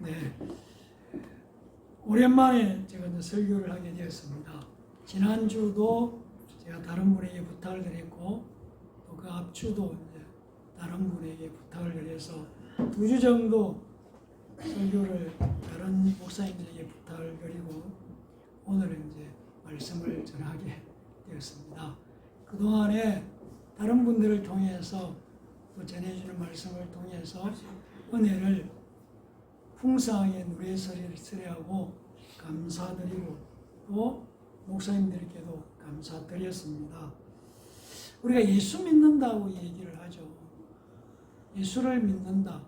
네, 오랜만에 제가 이제 설교를 하게 되었습니다. 지난주도 제가 다른 분에게 부탁을 드렸고 또 그 앞주도 이제 다른 분에게 부탁을 드려서 2주 정도 설교를 다른 목사님들에게 부탁을 드리고 오늘은 이제 말씀을 전하게 되었습니다. 그동안에 다른 분들을 통해서 또 전해주는 말씀을 통해서 은혜를 풍성하게 누리서리하고 감사드리고 또 목사님들께도 감사드렸습니다. 우리가 예수 믿는다고 얘기를 하죠. 예수를 믿는다.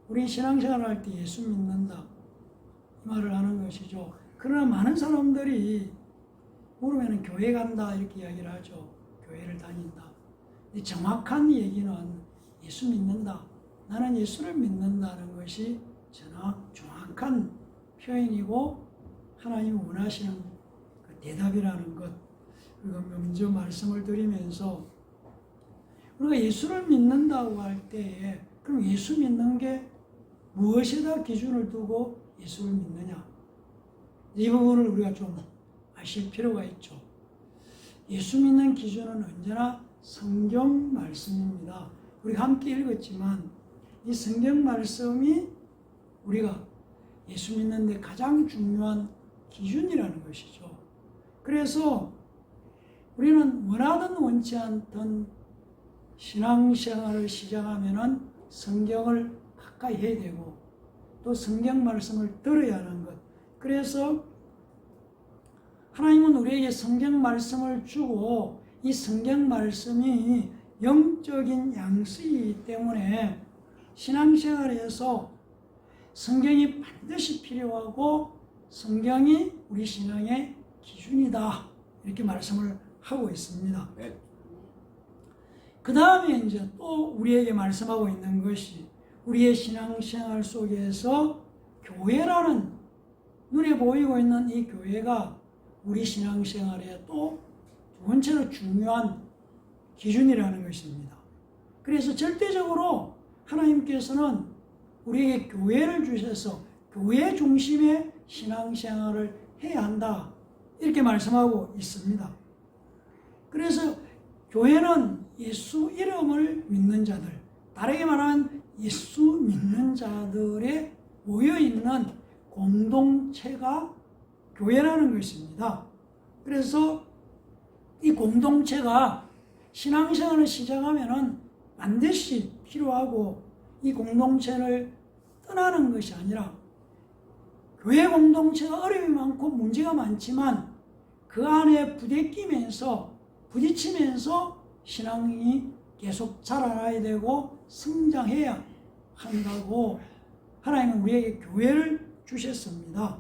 우리 신앙생활 할 때 예수 믿는다. 이 말을 하는 것이죠. 그러나 많은 사람들이 물으면 교회 간다 이렇게 이야기를 하죠. 교회를 다닌다. 정확한 얘기는 예수 믿는다. 나는 예수를 믿는다는 것이 정확한 표현이고 하나님이 원하시는 그 대답이라는 것. 그리고 먼저 말씀을 드리면서 우리가 예수를 믿는다고 할 때에 그럼 예수 믿는 게 무엇에다 기준을 두고 예수를 믿느냐? 이 부분을 우리가 좀 아실 필요가 있죠. 예수 믿는 기준은 언제나 성경 말씀입니다. 우리가 함께 읽었지만 이 성경 말씀이 우리가 예수 믿는데 가장 중요한 기준이라는 것이죠. 그래서 우리는 원하든 원치 않든 신앙생활을 시작하면은 성경을 가까이 해야 되고 또 성경 말씀을 들어야 하는 것. 그래서 하나님은 우리에게 성경 말씀을 주고 이 성경 말씀이 영적인 양식이기 때문에 신앙생활에서 성경이 반드시 필요하고 성경이 우리 신앙의 기준이다. 이렇게 말씀을 하고 있습니다. 그 다음에 이제 또 우리에게 말씀하고 있는 것이 우리의 신앙생활 속에서 교회라는 눈에 보이고 있는 이 교회가 우리 신앙생활에 또 두 번째로 중요한 기준이라는 것입니다. 그래서 절대적으로 하나님께서는 우리에게 교회를 주셔서 교회 중심의 신앙생활을 해야 한다. 이렇게 말씀하고 있습니다. 그래서 교회는 예수 이름을 믿는 자들, 다르게 말하면 예수 믿는 자들의 모여있는 공동체가 교회라는 것입니다. 그래서 이 공동체가 신앙생활을 시작하면은 반드시 필요하고 이 공동체를 떠나는 것이 아니라 교회 공동체가 어려움이 많고 문제가 많지만 그 안에 부딪히면서 신앙이 계속 자라나야 되고 성장해야 한다고 하나님은 우리에게 교회를 주셨습니다.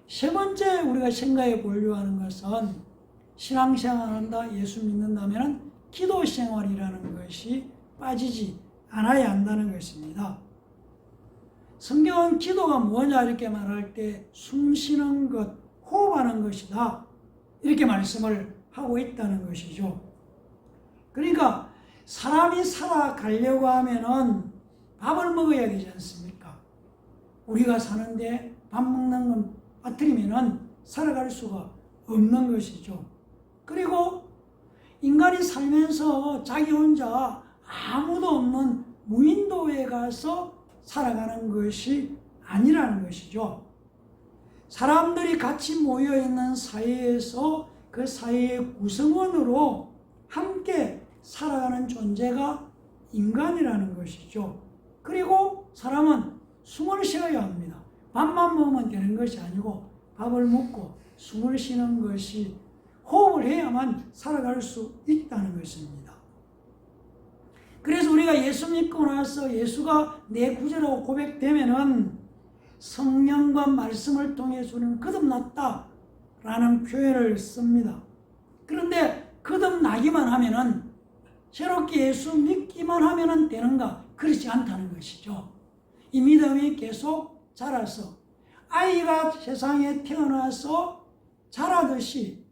세 번째 우리가 생각해 보려고 하는 것은 신앙생활한다, 예수 믿는다면 기도생활이라는 것이 빠지지 않아야 한다는 것입니다. 성경은 기도가 뭐냐 이렇게 말할 때 숨 쉬는 것, 호흡하는 것이다. 이렇게 말씀을 하고 있다는 것이죠. 그러니까 사람이 살아가려고 하면은 밥을 먹어야 되지 않습니까? 우리가 사는데 밥 먹는 건 빠뜨리면은 살아갈 수가 없는 것이죠. 그리고 인간이 살면서 자기 혼자 아무도 없는 무인도에 가서 살아가는 것이 아니라는 것이죠. 사람들이 같이 모여있는 사회에서 그 사회의 구성원으로 함께 살아가는 존재가 인간이라는 것이죠. 그리고 사람은 숨을 쉬어야 합니다. 밥만 먹으면 되는 것이 아니고 밥을 먹고 숨을 쉬는 것이 호흡을 해야만 살아갈 수 있다는 것입니다. 그래서 우리가 예수 믿고 나서 예수가 내 구주라고 고백되면은 성령과 말씀을 통해 주는 거듭났다 라는 표현을 씁니다. 그런데 거듭나기만 하면은 새롭게 예수 믿기만 하면은 되는가? 그렇지 않다는 것이죠. 이 믿음이 계속 자라서 아이가 세상에 태어나서 자라듯이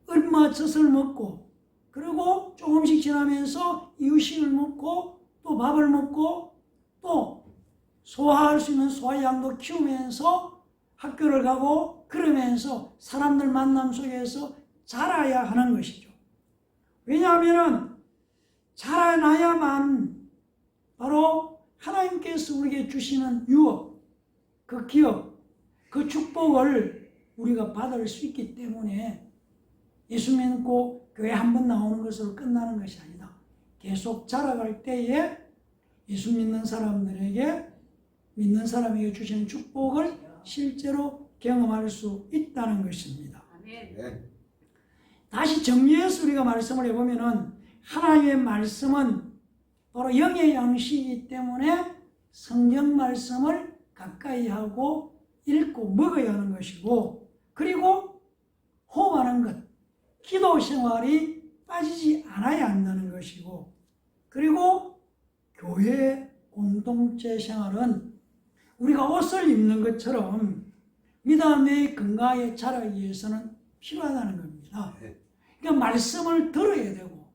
얼마 젖을 먹고 그리고 조금씩 지나면서 이유식을 먹고 또 밥을 먹고 또 소화할 수 있는 소화양도 키우면서 학교를 가고 그러면서 사람들 만남 속에서 자라야 하는 것이죠. 왜냐하면 자라나야만 바로 하나님께서 우리에게 주시는 유업, 그 기업, 그 축복을 우리가 받을 수 있기 때문에 예수 믿고 교회 한 번 나오는 것으로 끝나는 것이 아니다. 계속 자라갈 때에 예수 믿는 사람들에게 믿는 사람에게 주시는 축복을 실제로 경험할 수 있다는 것입니다. 다시 정리해서 우리가 말씀을 해보면은 하나님의 말씀은 바로 영의 양식이기 때문에 성경 말씀을 가까이 하고 읽고 먹어야 하는 것이고, 그리고 호흡하는 것, 기도 생활이 빠지지 않아야 한다는 것이고, 그리고 교회 공동체 생활은 우리가 옷을 입는 것처럼 믿음의 건강에 자라기 위해서는 필요하다는 겁니다. 그러니까 말씀을 들어야 되고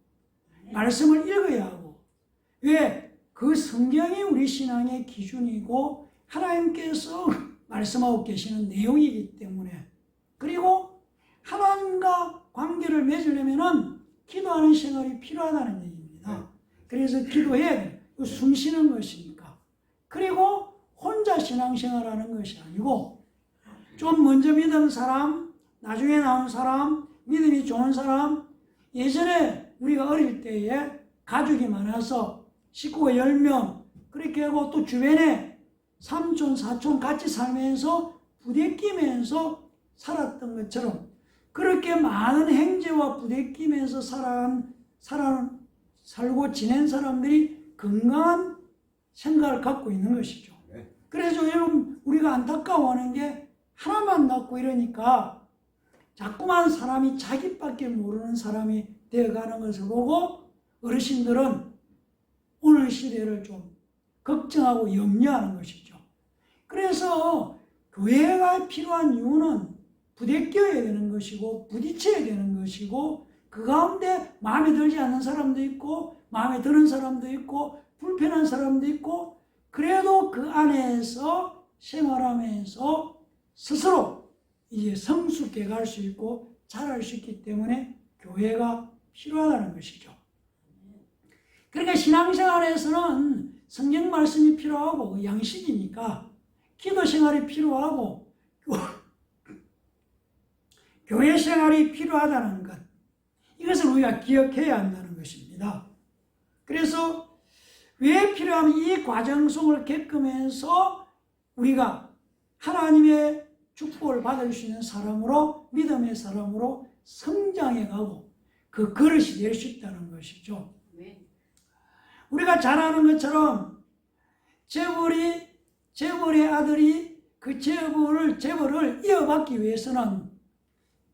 말씀을 읽어야 하고, 왜? 그 성경이 우리 신앙의 기준이고 하나님께서 말씀하고 계시는 내용이기 때문에, 그리고 하나님과 관계를 맺으려면 기도하는 생활이 필요하다는 얘기입니다. 그래서 기도해야 돼요. 숨 쉬는 것이니까. 그리고 혼자 신앙생활하는 것이 아니고 좀 먼저 믿은 사람, 나중에 나온 사람, 믿음이 좋은 사람, 예전에 우리가 어릴 때에 가족이 많아서 식구가 10명 그렇게 하고 또 주변에 삼촌, 사촌 같이 살면서 부대끼면서 살았던 것처럼 그렇게 많은 형제와 부대끼면서 살고 지낸 사람들이 건강한 생각을 갖고 있는 것이죠. 그래서 여러분 우리가 안타까워하는 게 하나만 낳고 이러니까 자꾸만 사람이 자기밖에 모르는 사람이 되어가는 것을 보고 어르신들은 오늘 시대를 좀 걱정하고 염려하는 것이죠. 그래서 교회가 필요한 이유는 부대껴야 되는 것이고 부딪혀야 되는 것이고, 그 가운데 마음에 들지 않는 사람도 있고 마음에 드는 사람도 있고 불편한 사람도 있고, 그래도 그 안에서 생활하면서 스스로 이제 성숙해 갈 수 있고 자랄 수 있기 때문에 교회가 필요하다는 것이죠. 그러니까 신앙생활에서는 성경 말씀이 필요하고 양식이니까 기도 생활이 필요하고 교회 생활이 필요하다는 것, 이것을 우리가 기억해야 한다는 것입니다. 그래서 왜 필요하면 이 과정 속을 겪으면서 우리가 하나님의 축복을 받을 수 있는 사람으로, 믿음의 사람으로 성장해가고 그 그릇이 될 수 있다는 것이죠. 우리가 잘 아는 것처럼 재벌의 아들이 그 재벌을 이어받기 위해서는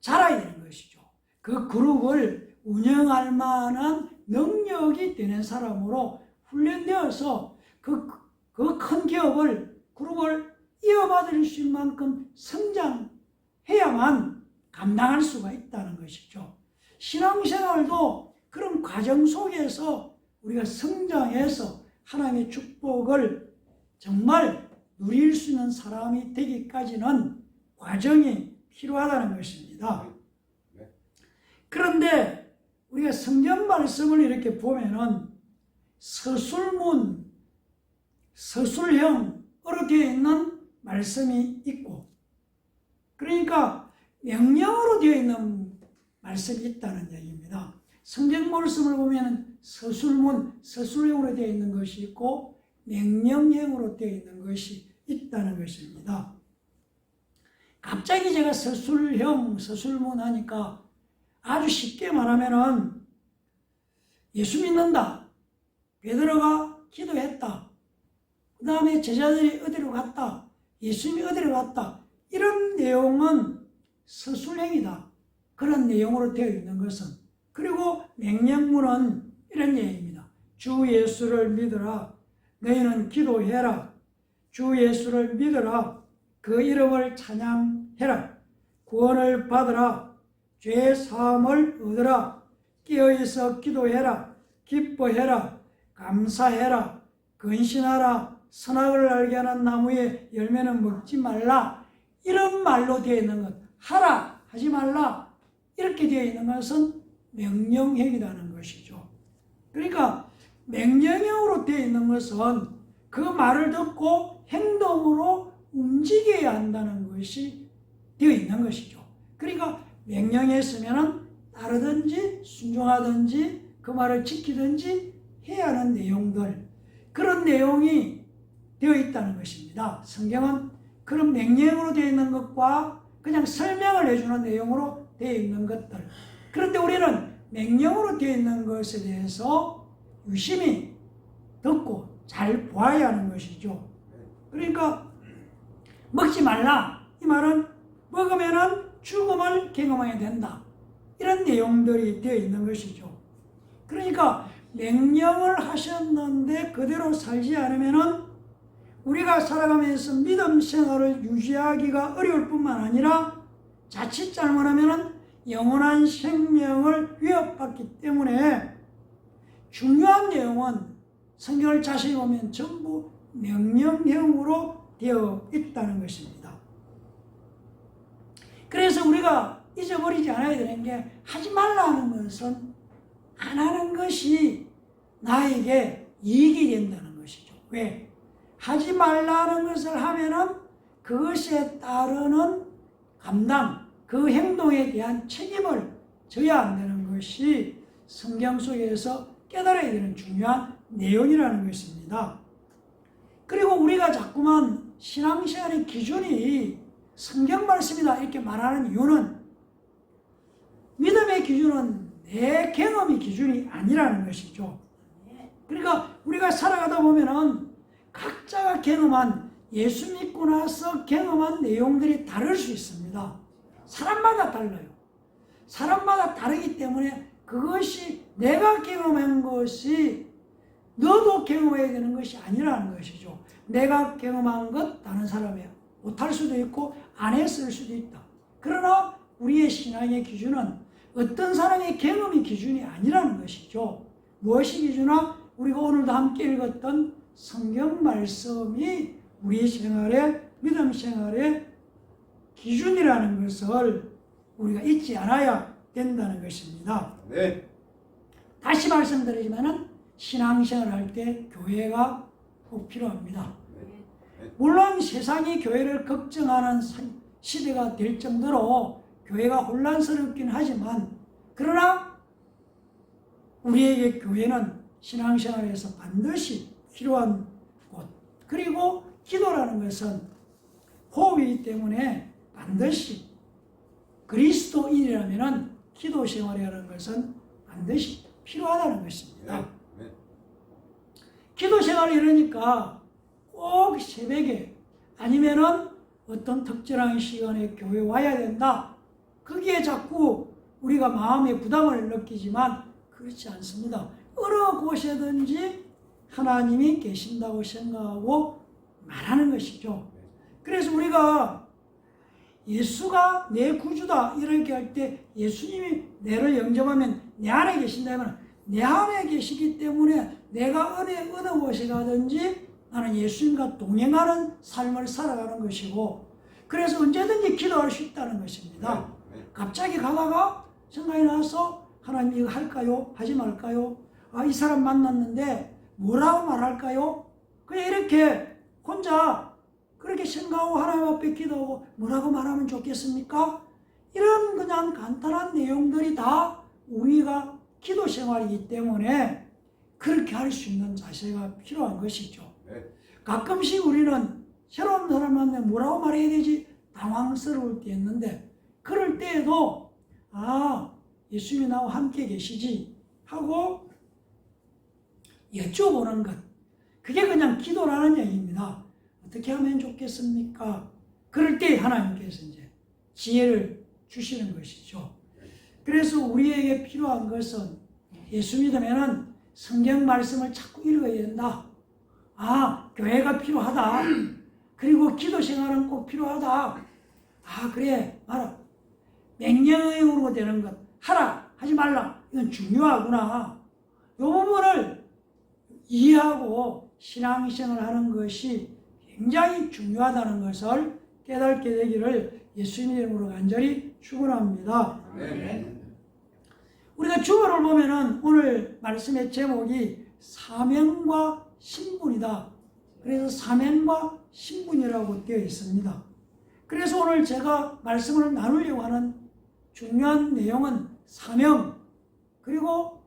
자라야 되는 것이죠. 그 그룹을 운영할 만한 능력이 되는 사람으로 훈련되어서 그 큰 그룹을 이어받을 수 있는 만큼 성장해야만 감당할 수가 있다는 것이죠. 신앙생활도 그런 과정 속에서 우리가 성장해서 하나님의 축복을 정말 누릴 수 있는 사람이 되기까지는 과정이 필요하다는 것입니다. 그런데 우리가 성경 말씀을 이렇게 보면은 서술형으로 되어 있는 말씀이 있고, 그러니까 명령으로 되어 있는 말씀이 있다는 얘기입니다. 성경 말씀을 보면 서술형으로 되어 있는 것이 있고 명령형으로 되어 있는 것이 있다는 것입니다. 갑자기 제가 서술문 하니까 아주 쉽게 말하면은 예수 믿는다, 베드로가 기도했다, 그 다음에 제자들이 어디로 갔다, 예수님이 어디로 갔다, 이런 내용은 서술형이다. 그런 내용으로 되어 있는 것은. 그리고 명령문은 이런 얘기입니다. 주 예수를 믿으라. 너희는 기도해라. 주 예수를 믿으라. 그 이름을 찬양해라. 구원을 받으라. 죄 사함을 얻으라. 깨어있어 기도해라. 기뻐해라. 감사해라. 근신하라. 선악을 알게 하는 나무의 열매는 먹지 말라. 이런 말로 되어 있는 것, 하라, 하지 말라, 이렇게 되어 있는 것은 명령형이라는 것이죠. 그러니까 명령형으로 되어 있는 것은 그 말을 듣고 행동으로 움직여야 한다는 것이 되어 있는 것이죠. 그러니까 명령했으면 따르든지 순종하든지 그 말을 지키든지 해야 하는 내용들, 그런 내용이 되어 있다는 것입니다. 성경은 그런 명령으로 되어 있는 것과 그냥 설명을 해주는 내용으로 되어 있는 것들, 그런데 우리는 명령으로 되어 있는 것에 대해서 유심히 듣고 잘 보아야 하는 것이죠. 그러니까 먹지 말라, 이 말은 먹으면은 죽음을 경험하게 된다, 이런 내용들이 되어 있는 것이죠. 그러니까 명령을 하셨는데 그대로 살지 않으면은 우리가 살아가면서 믿음 생활을 유지하기가 어려울 뿐만 아니라 자칫 잘못하면은 영원한 생명을 위협받기 때문에 중요한 내용은 성경을 자세히 보면 전부 명령형으로 되어 있다는 것입니다. 그래서 우리가 잊어버리지 않아야 되는 게, 하지 말라는 것은 안 하는 것이 나에게 이익이 된다는 것이죠. 왜? 하지 말라는 것을 하면은 그것에 따르는 감당, 그 행동에 대한 책임을 져야 한다는 것이 성경 속에서 깨달아야 되는 중요한 내용이라는 것입니다. 그리고 우리가 자꾸만 신앙생활의 기준이 성경 말씀이다 이렇게 말하는 이유는, 믿음의 기준은 내 경험이 기준이 아니라는 것이죠. 그러니까 우리가 살아가다 보면은 각자가 경험한, 예수 믿고 나서 경험한 내용들이 다를 수 있습니다. 사람마다 달라요. 사람마다 다르기 때문에 그것이 내가 경험한 것이 너도 경험해야 되는 것이 아니라는 것이죠. 내가 경험한 것 다른 사람이 못할 수도 있고 안 했을 수도 있다. 그러나 우리의 신앙의 기준은 어떤 사람의 경험이 기준이 아니라는 것이죠. 무엇이 기준이나 우리가 오늘도 함께 읽었던 성경 말씀이 우리 생활의, 믿음 생활의 기준이라는 것을 우리가 잊지 않아야 된다는 것입니다. 네. 다시 말씀드리지만은 신앙생활을 할 때 교회가 꼭 필요합니다. 물론 세상이 교회를 걱정하는 시대가 될 정도로 교회가 혼란스럽긴 하지만, 그러나 우리에게 교회는 신앙생활에서 반드시 필요한 곳, 그리고 기도라는 것은 호흡이기 때문에 반드시 그리스도인이라면 기도 생활이라는 것은 반드시 필요하다는 것입니다. 기도 생활이 이러니까 꼭 새벽에 아니면은 어떤 특정한 시간에 교회 와야 된다, 거기에 자꾸 우리가 마음의 부담을 느끼지만 그렇지 않습니다. 어느 곳에든지 하나님이 계신다고 생각하고 말하는 것이죠. 그래서 우리가 예수가 내 구주다 이렇게 할 때, 예수님이 내를 영접하면 내 안에 계신다면 내 안에 계시기 때문에 내가 어느 곳에 가든지 나는 예수님과 동행하는 삶을 살아가는 것이고, 그래서 언제든지 기도할 수 있다는 것입니다. 갑자기 가다가 생각이 나서 하나님 이거 할까요? 하지 말까요? 이 사람 만났는데 뭐라고 말할까요? 그냥 이렇게 혼자 그렇게 생각하고 하나님 앞에 기도하고 뭐라고 말하면 좋겠습니까? 이런 그냥 간단한 내용들이 다 우리가 기도 생활이기 때문에 그렇게 할 수 있는 자세가 필요한 것이죠. 가끔씩 우리는 새로운 사람 만나면 뭐라고 말해야 되지? 당황스러울 때 있는데, 그럴 때에도 예수님이 나와 함께 계시지 하고 여쭤보는 것, 그게 그냥 기도라는 얘기입니다. 어떻게 하면 좋겠습니까? 그럴 때 하나님께서 이제 지혜를 주시는 것이죠. 그래서 우리에게 필요한 것은, 예수 믿으면은 성경 말씀을 자꾸 읽어야 된다. 교회가 필요하다. 그리고 기도 생활은 꼭 필요하다. 그래, 말아. 명령으로 되는 것, 하라, 하지 말라. 이건 중요하구나. 이 부분을 이해하고 신앙생활을 하는 것이 굉장히 중요하다는 것을 깨닫게 되기를 예수님의 이름으로 간절히 축원합니다. 우리가 주어를 보면은 오늘 말씀의 제목이 사명과 신분이다. 그래서 사명과 신분이라고 되어 있습니다. 그래서 오늘 제가 말씀을 나누려고 하는 중요한 내용은 사명 그리고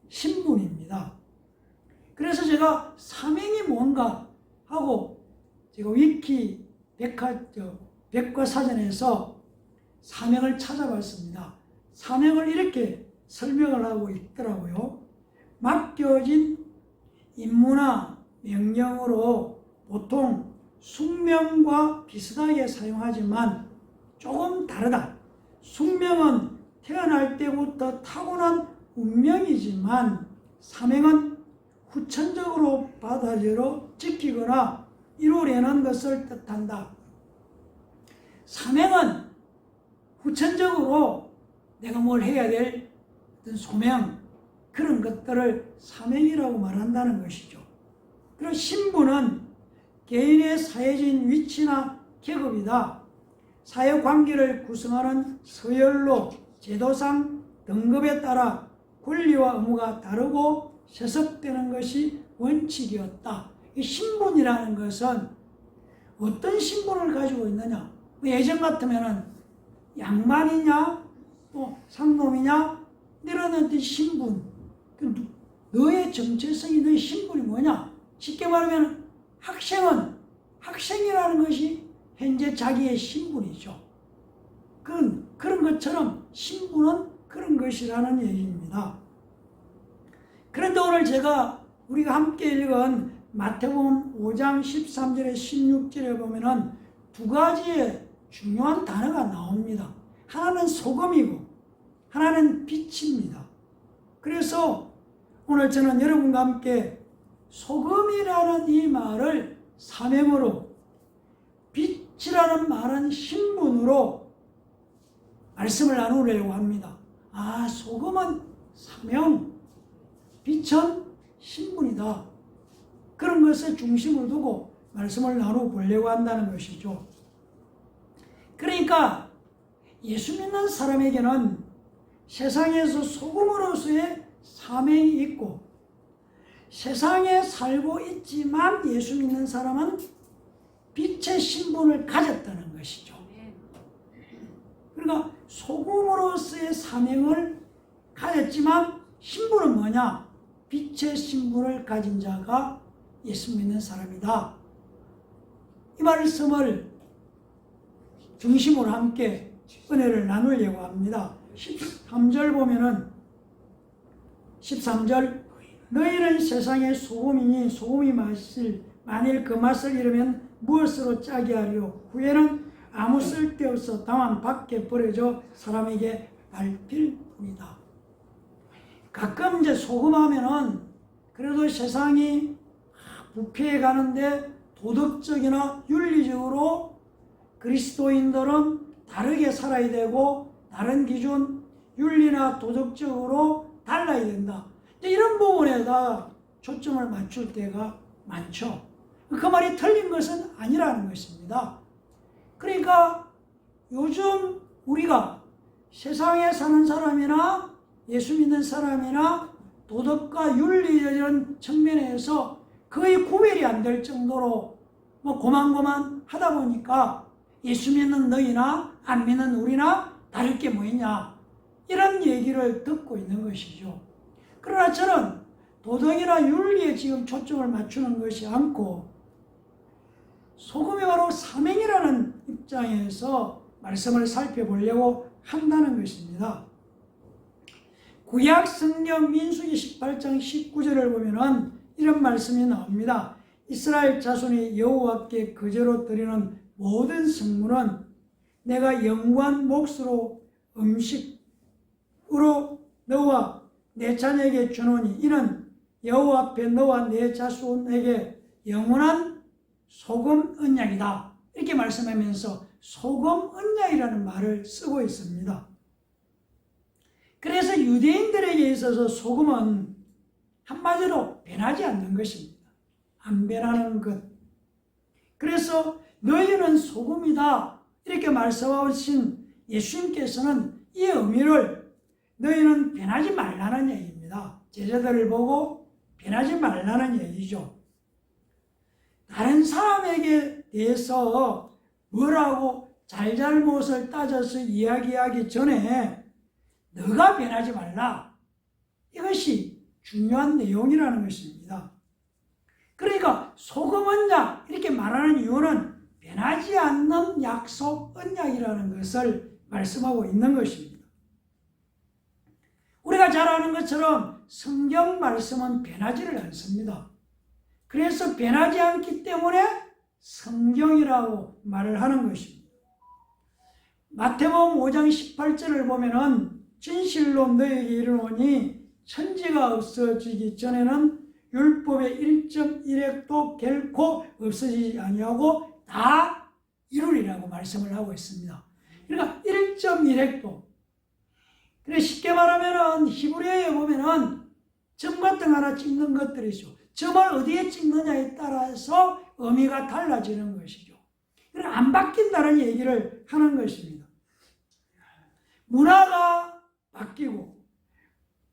신분입니다. 그래서 제가 사명이 뭔가 하고 제가 위키 백과사전에서 사명을 찾아봤습니다. 사명을 이렇게 설명을 하고 있더라고요. 맡겨진 임무나 명령으로 보통 숙명과 비슷하게 사용하지만 조금 다르다. 숙명은 태어날 때부터 타고난 운명이지만 사명은 후천적으로 받아들여 지키거나 이루려는 것을 뜻한다. 사명은 후천적으로 내가 뭘 해야 될 어떤 소명, 그런 것들을 사명이라고 말한다는 것이죠. 그리고 신분은 개인의 사회적인 위치나 계급이다. 사회관계를 구성하는 서열로 제도상 등급에 따라 권리와 의무가 다르고 세습되는 것이 원칙이었다. 이 신분이라는 것은 어떤 신분을 가지고 있느냐? 예전 같으면은 양반이냐, 또 상놈이냐, 이런 어떤 신분. 너의 정체성이, 너의 신분이 뭐냐? 쉽게 말하면 학생은 학생이라는 것이 현재 자기의 신분이죠. 그런 것처럼 신분은 그런 것이라는 얘기입니다. 그런데 오늘 우리가 함께 읽은 마태복음 5장 13절에 16절에 보면은 두 가지의 중요한 단어가 나옵니다. 하나는 소금이고 하나는 빛입니다. 그래서 오늘 저는 여러분과 함께 소금이라는 이 말을 사명으로, 빛이라는 말은 신분으로 말씀을 나누려고 합니다. 소금은 사명, 빛은 신분이다. 그런 것을 중심으로 두고 말씀을 나눠보려고 한다는 것이죠. 그러니까 예수 믿는 사람에게는 세상에서 소금으로서의 사명이 있고, 세상에 살고 있지만 예수 믿는 사람은 빛의 신분을 가졌다는 것이죠. 그러니까 소금으로서의 사명을 가졌지만 신분은 뭐냐? 빛의 신분을 가진 자가 예수 믿는 사람이다. 이 말씀을 중심으로 함께 은혜를 나누려고 합니다. 13절 보면은 13절 너희는 세상의 소금이니 소금이 만일 그 맛을 잃으면 무엇으로 짜게 하리요? 후에는 아무 쓸데없어 다만 밖에 버려져 사람에게 밟힐 뿐이다. 가끔 이제 소금하면은 그래도 세상이 부패해 가는데 도덕적이나 윤리적으로 그리스도인들은 다르게 살아야 되고 다른 기준, 윤리나 도덕적으로 달라야 된다. 이런 부분에다 초점을 맞출 때가 많죠. 그 말이 틀린 것은 아니라는 것입니다. 그러니까 요즘 우리가 세상에 사는 사람이나 예수 믿는 사람이나 도덕과 윤리적인 측면에서 거의 구별이 안 될 정도로 고만고만 하다 보니까 예수 믿는 너희나 안 믿는 우리나 다를 게 뭐 있냐, 이런 얘기를 듣고 있는 것이죠. 그러나 저는 도덕이나 윤리에 지금 초점을 맞추는 것이 않고 소금이 바로 사명이라는 입장에서 말씀을 살펴보려고 한다는 것입니다. 구약 성경 민수기 18장 19절을 보면은 이런 말씀이 나옵니다. 이스라엘 자손이 여호와께 거제로 드리는 모든 성물은 내가 영구한 몫으로 음식으로 너와 내 자녀에게 주노니 이는 여호와 앞에 너와 내 자손에게 영원한 소금 언약이다. 이렇게 말씀하면서 소금 언약이라는 말을 쓰고 있습니다. 그래서 유대인들에게 있어서 소금은 한마디로 변하지 않는 것입니다. 안 변하는 것. 그래서 너희는 소금이다 이렇게 말씀하신 예수님께서는 이 의미를 너희는 변하지 말라는 얘기입니다. 제자들을 보고 변하지 말라는 얘기죠. 다른 사람에게 대해서 뭐라고 잘잘못을 따져서 이야기하기 전에 너가 변하지 말라. 이것이 중요한 내용이라는 것입니다. 그러니까 소금 언약 이렇게 말하는 이유는 변하지 않는 약속 언약이라는 것을 말씀하고 있는 것입니다. 우리가 잘 아는 것처럼 성경 말씀은 변하지를 않습니다. 그래서 변하지 않기 때문에 성경이라고 말을 하는 것입니다. 마태복음 5장 18절을 보면은 진실로 너에게 이르노니 천지가 없어지기 전에는 율법의 1.1획도 결코 없어지지 아니하고 다 이루리라고 말씀을 하고 있습니다. 그러니까 1.1획도. 그래 쉽게 말하면은 히브리어에 보면은 점 같은 거 하나 찍는 것들이죠. 점을 어디에 찍느냐에 따라서 의미가 달라지는 것이죠. 그러니까 안 바뀐다는 얘기를 하는 것입니다. 문화가 바뀌고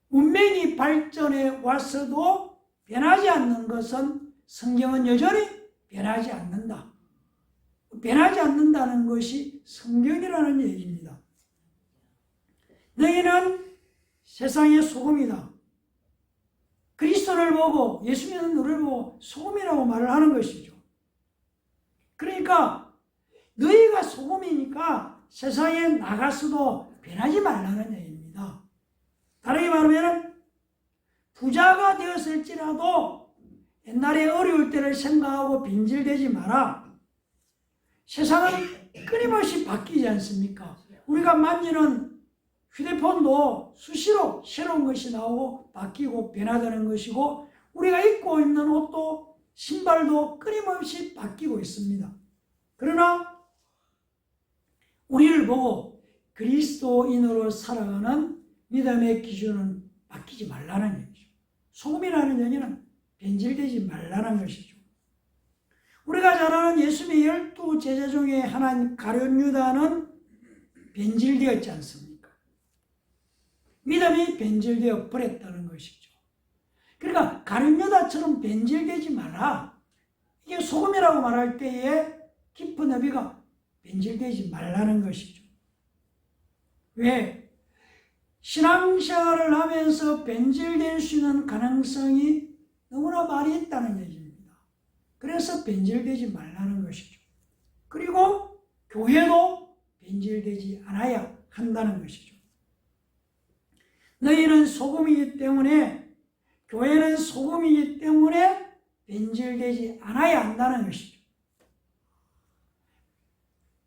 문명이 발전해 왔어도 변하지 않는 것은 성경은 여전히 변하지 않는다. 변하지 않는다는 것이 성경이라는 얘기입니다. 너희는 세상의 소금이다. 그리스도를 보고 예수 믿는 너를 보고 소금이라고 말을 하는 것이죠. 그러니까 너희가 소금이니까 세상에 나가서도 변하지 말라는 얘기입니다. 다르게 말하면 부자가 되었을지라도 옛날에 어려울 때를 생각하고 빈질되지 마라. 세상은 끊임없이 바뀌지 않습니까? 우리가 만지는 휴대폰도 수시로 새로운 것이 나오고 바뀌고 변화되는 것이고 우리가 입고 있는 옷도 신발도 끊임없이 바뀌고 있습니다. 그러나 우리를 보고 그리스도인으로 살아가는 믿음의 기준은 바뀌지 말라는 얘기죠. 소금이라는 얘기는 변질되지 말라는 것이죠. 우리가 잘 아는 예수님의 12 제자 중에 하나인 가룟 유다는 변질되었지 않습니까? 믿음이 변질되어 버렸다는 것이죠. 그러니까 가룟 유다처럼 변질되지 마라. 이게 소금이라고 말할 때에 깊은 의미가 변질되지 말라는 것이죠. 왜? 신앙생활을 하면서 변질될 수 있는 가능성이 너무나 많이 있다는 얘기입니다. 그래서 변질되지 말라는 것이죠. 그리고 교회도 변질되지 않아야 한다는 것이죠. 너희는 소금이기 때문에 교회는 소금이기 때문에 변질되지 않아야 한다는 것이죠.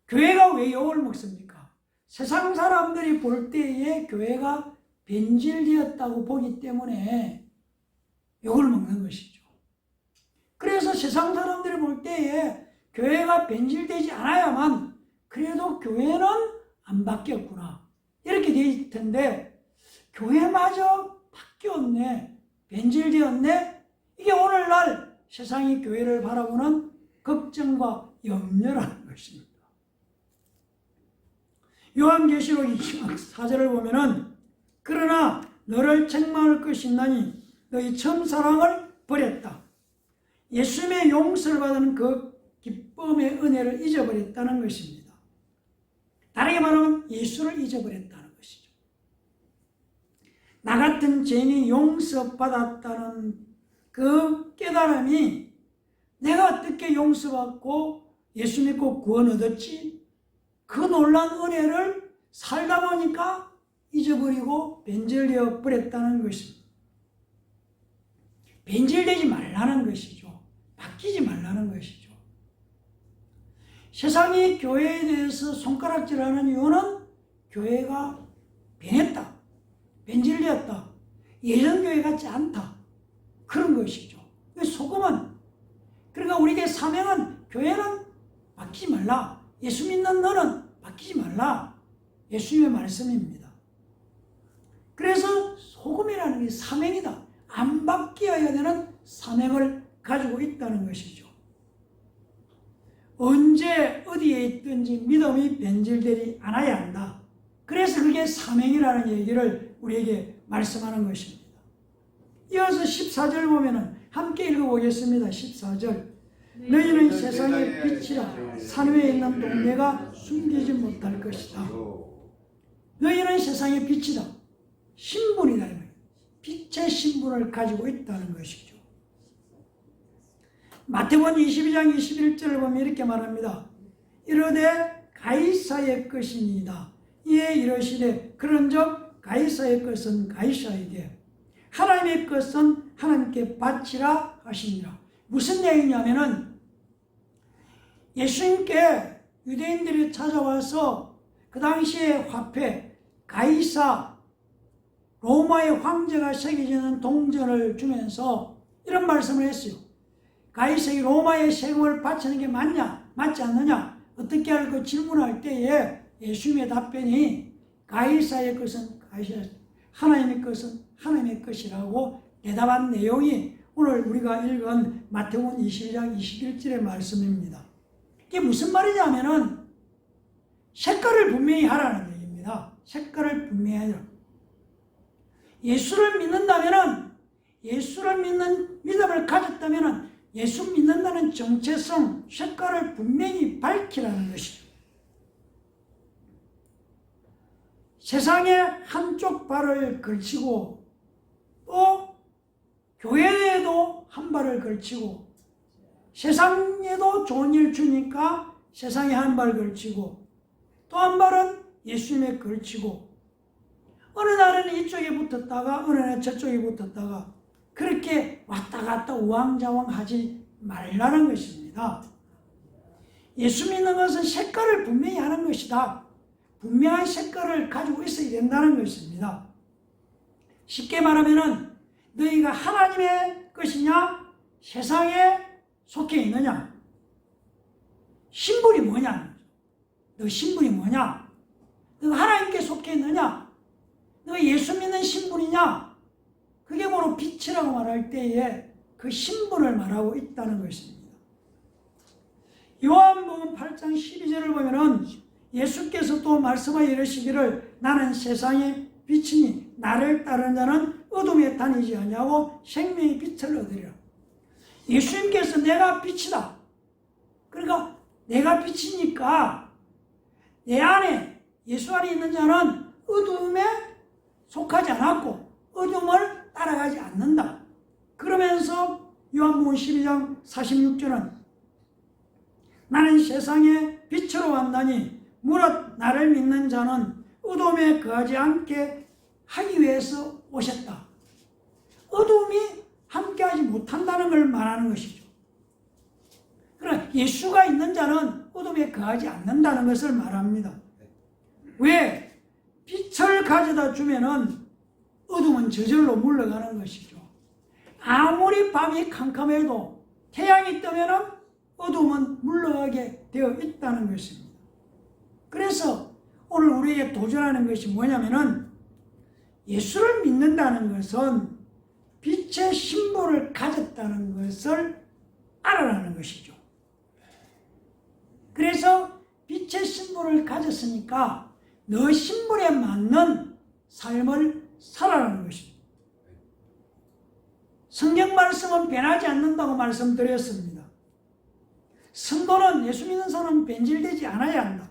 교회가 왜 욕을 먹습니까? 세상 사람들이 볼 때에 교회가 변질되었다고 보기 때문에 욕을 먹는 것이죠. 그래서 세상 사람들이 볼 때에 교회가 변질되지 않아야만 그래도 교회는 안 바뀌었구나 이렇게 될 텐데 교회마저 바뀌었네, 변질되었네. 이게 오늘날 세상이 교회를 바라보는 걱정과 염려라는 것입니다. 요한계시록 24절을 보면은 그러나 너를 책망할 것이 있나니 너희 처음 사랑을 버렸다. 예수님의 용서를 받은 그 기쁨의 은혜를 잊어버렸다는 것입니다. 다르게 말하면 예수를 잊어버렸다는 것이죠. 나 같은 죄인이 용서받았다는 그 깨달음이 내가 어떻게 용서받고 예수 믿고 구원 얻었지? 그 놀라운 은혜를 살다 보니까 잊어버리고 변질되어 버렸다는 것입니다. 변질되지 말라는 것이죠. 바뀌지 말라는 것이죠. 세상이 교회에 대해서 손가락질하는 이유는 교회가 변했다, 변질되었다, 예전 교회 같지 않다, 그런 것이죠. 소금은, 그러니까 우리의 사명은 교회는 바뀌지 말라, 예수 믿는 너는 바뀌지 말라, 예수님의 말씀입니다. 그래서 소금이라는 게 사명이다. 안 바뀌어야 되는 사명을 가지고 있다는 것이죠. 언제 어디에 있든지 믿음이 변질되지 않아야 한다. 그래서 그게 사명이라는 얘기를 우리에게 말씀하는 것입니다. 이어서 14절 보면은 함께 읽어보겠습니다. 14절. 너희는 세상의 빛이라 산 위에 있는 동네가 숨기지 못할 것이다. 너희는 세상의 빛이다. 신분이다. 빛의 신분을 가지고 있다는 것이죠. 마태복음 22장 21절을 보면 이렇게 말합니다. 이르되 가이사의 것이니이다. 이에 이르시되 그런즉 가이사의 것은 가이사에게 하나님의 것은 하나님께 바치라 하시니라. 무슨 얘기냐면은 예수님께 유대인들이 찾아와서 그 당시에 화폐 가이사 로마의 황제가 새겨지는 동전을 주면서 이런 말씀을 했어요. 가이사에게 로마의 세금을 바치는 게 맞냐 맞지 않느냐 어떻게 할까 질문할 때에 예수님의 답변이 가이사의 것은 가이사, 하나님의 것은 하나님의 것이라고 대답한 내용이 오늘 우리가 읽은 마태복음 22장 21절의 말씀입니다. 이게 무슨 말이냐면은 색깔을 분명히 하라는 얘기입니다. 색깔을 분명히 하라. 예수를 믿는다면은 예수를 믿는 믿음을 가졌다면은 예수 믿는다는 정체성, 색깔을 분명히 밝히라는 것이죠. 세상에 한쪽 발을 걸치고 또 교회에도 한 발을 걸치고 세상에도 좋은 일 주니까 세상에 한 발 걸치고 또 한 발은 예수님에 걸치고 어느 날은 이쪽에 붙었다가 어느 날은 저쪽에 붙었다가 그렇게 왔다 갔다 우왕좌왕하지 말라는 것입니다. 예수 믿는 것은 색깔을 분명히 하는 것이다. 분명한 색깔을 가지고 있어야 된다는 것입니다. 쉽게 말하면은 너희가 하나님의 것이냐 세상에 속해 있느냐 신분이 뭐냐 너 신분이 뭐냐 너 하나님께 속해 있느냐 너 예수 믿는 신분이냐 그게 바로 빛이라고 말할 때에 그 신분을 말하고 있다는 것입니다. 요한복음 8장 12절을 보면은 예수께서 또 말씀하여 이르시기를 나는 세상의 빛이니 나를 따르는 자는 어둠에 다니지 아니하고 생명의 빛을 얻으리라. 예수님께서 내가 빛이다. 그러니까 내가 빛이니까 내 안에 예수 안에 있는 자는 어둠에 속하지 않았고 어둠을 따라가지 않는다. 그러면서 요한복음 12장 46절은 나는 세상에 빛으로 왔나니 무릇 나를 믿는 자는 어둠에 거하지 않게 하기 위해서 오셨다. 어둠이 함께하지 못한다는 걸 말하는 것이죠. 그러나 예수가 있는 자는 어둠에 거하지 않는다는 것을 말합니다. 왜? 빛을 가져다 주면은 어둠은 저절로 물러가는 것이죠. 아무리 밤이 캄캄해도 태양이 뜨면은 어둠은 물러가게 되어 있다는 것입니다. 그래서 오늘 우리에게 도전하는 것이 뭐냐면은 예수를 믿는다는 것은 빛의 신분을 가졌다는 것을 알아라는 것이죠. 그래서 빛의 신분을 가졌으니까 너 신분에 맞는 삶을 살아라는 것입니다. 성경 말씀은 변하지 않는다고 말씀드렸습니다. 성도는 예수 믿는 사람은 변질되지 않아야 한다.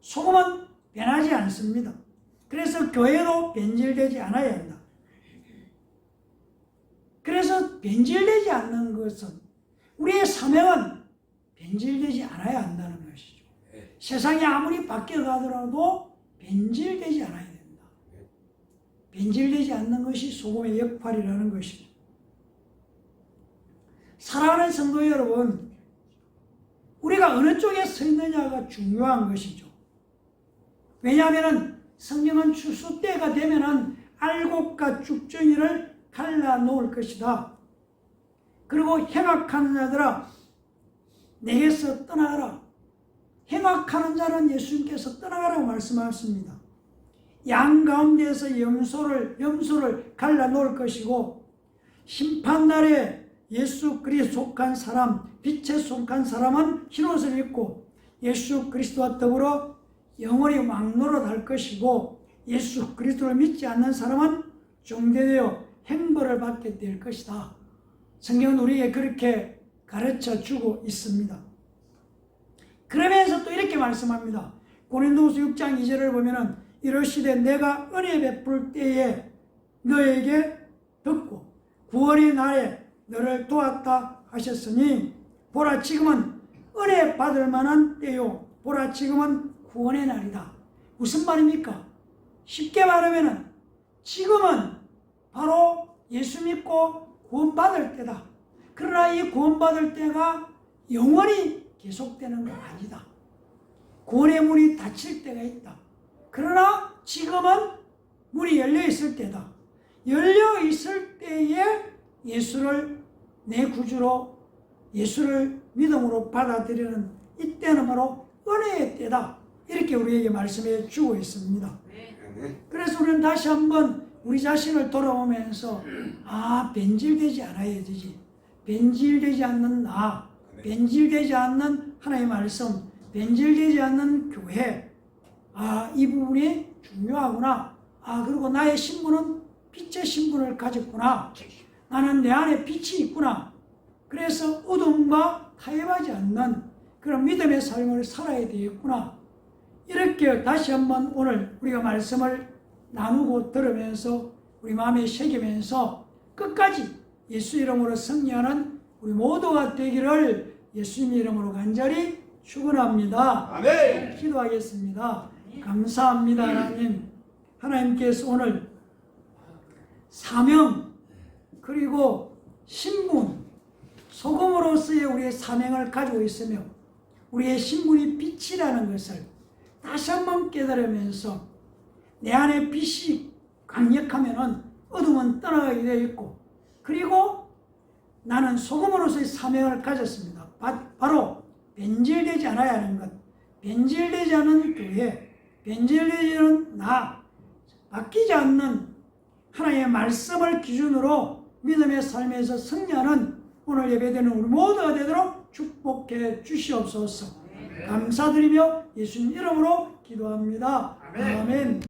소금은 변하지 않습니다. 그래서 교회도 변질되지 않아야 한다. 그래서 변질되지 않는 것은 우리의 사명은 변질되지 않아야 한다는 것이죠. 세상이 아무리 바뀌어가더라도 변질되지 않아야 된다. 변질되지 않는 것이 소금의 역할이라는 것이죠. 사랑하는 성도 여러분, 우리가 어느 쪽에 서 있느냐가 중요한 것이죠. 왜냐하면 성경은 추수 때가 되면은 알곡과 쭉정이를 갈라놓을 것이다. 그리고 행악하는 자들아 내게서 떠나가라. 행악하는 자는 예수님께서 떠나가라고 말씀하셨습니다. 양 가운데에서 염소를 갈라놓을 것이고 심판날에 예수 그리스도 속한 사람, 빛에 속한 사람은 흰옷을 입고 예수 그리스도와 더불어 영원히 왕노릇할 것이고, 예수 그리스도를 믿지 않는 사람은 종되되어 형벌을 받게 될 것이다. 성경은 우리에게 그렇게 가르쳐 주고 있습니다. 그러면서 또 이렇게 말씀합니다. 고린도후서 6장 2절을 보면은 이러시되 내가 은혜 베풀 때에 너에게 듣고 구원의 날에 너를 도왔다 하셨으니 보라 지금은 은혜 받을 만한 때요 보라 지금은 구원의 날이다. 무슨 말입니까? 쉽게 말하면은 지금은 바로 예수 믿고 구원받을 때다. 그러나 이 구원받을 때가 영원히 계속되는 건 아니다. 구원의 문이 닫힐 때가 있다. 그러나 지금은 문이 열려 있을 때다. 열려 있을 때에 예수를 내 구주로, 예수를 믿음으로 받아들이는 이때는 바로 은혜의 때다. 이렇게 우리에게 말씀해 주고 있습니다. 그래서 우리는 다시 한번 우리 자신을 돌아보면서 변질되지 않아야 되지. 변질되지 않는 나, 변질되지 않는 하나님의 말씀, 변질되지 않는 교회, 이 부분이 중요하구나. 그리고 나의 신분은 빛의 신분을 가졌구나. 나는 내 안에 빛이 있구나. 그래서 어둠과 타협하지 않는 그런 믿음의 삶을 살아야 되겠구나. 이렇게 다시 한번 오늘 우리가 말씀을 나누고 들으면서 우리 마음에 새기면서 끝까지 예수 이름으로 승리하는 우리 모두가 되기를 예수님 이름으로 간절히 축원합니다. 아멘. 기도하겠습니다. 감사합니다. 하나님. 하나님께서 오늘 사명 그리고 신분, 소금으로서의 우리의 사명을 가지고 있으며 우리의 신분이 빛이라는 것을 다시 한번 깨달으면서 내 안에 빛이 강력하면은 어둠은 떠나가게 되어 있고, 그리고 나는 소금으로서의 사명을 가졌습니다. 바로 변질되지 않아야 하는 것, 변질되지 않은 교회, 변질되지 않은 나, 바뀌지 않는 하나님의 말씀을 기준으로 믿음의 삶에서 승리하는 오늘 예배되는 우리 모두가 되도록 축복해 주시옵소서. 감사드리며 예수님 이름으로 기도합니다. 아멘.